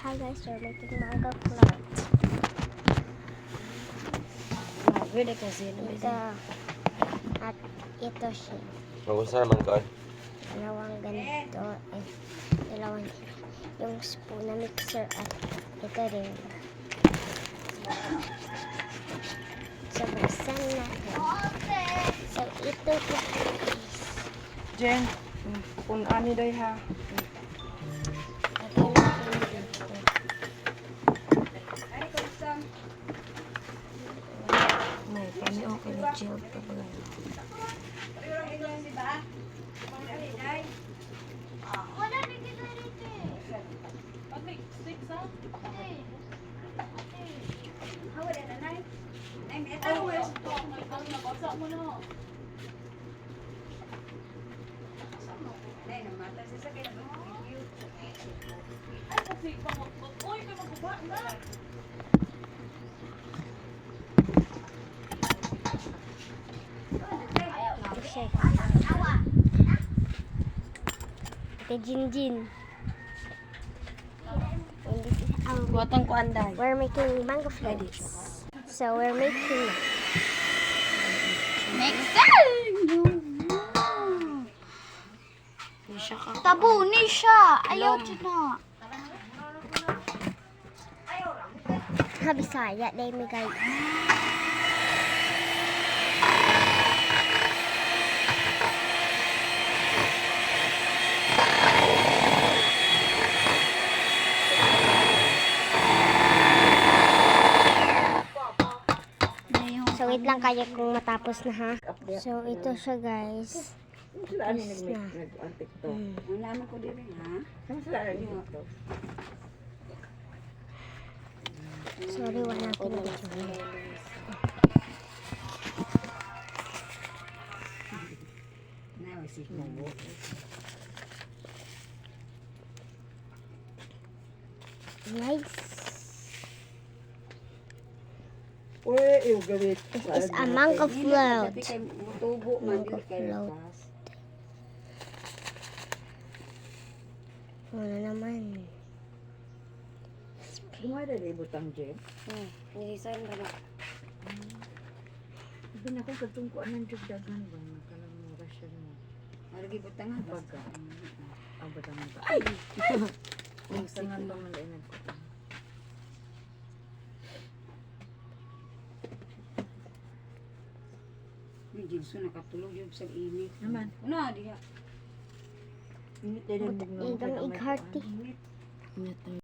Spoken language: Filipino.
Hi guys, we're making mango float. Pwede kasi. Ito. At ito siya. Magusta naman ka. Dalawang ganito. Dalawang yung spoon na mixer at ito rin. So, buksan natin. So, ito po guys. Jen, kung ani day ha. Lagyan natin dito. May kami okay na chill pa ba. Ito siya. Ito Jinjin. And this is our Buwatang ko anday. we're making mango floats. So we're making Siya ka. Tabuni siya. Ayaw na. Bisaya dahil may guys. So wait lang kayo kung matapos na ha. So ito siya guys. Tapos na. Naman ko din ha. Sorry, wala akong video. Nice. This is a mango float. Mango float. Wala naman. Kumada rin butang Jen. Nilisan ba na? Sabi na kung katungkuan ng jugdagan ba? Makalang rasyon mo. Maragi butang nga. Baga. Ang batang mo. Ay! Ang sangan ba man ay nagkutang. Yung Jinso nakatulog yung sa init. Naman. Una, diha. Init din ang Igang igharti. Init.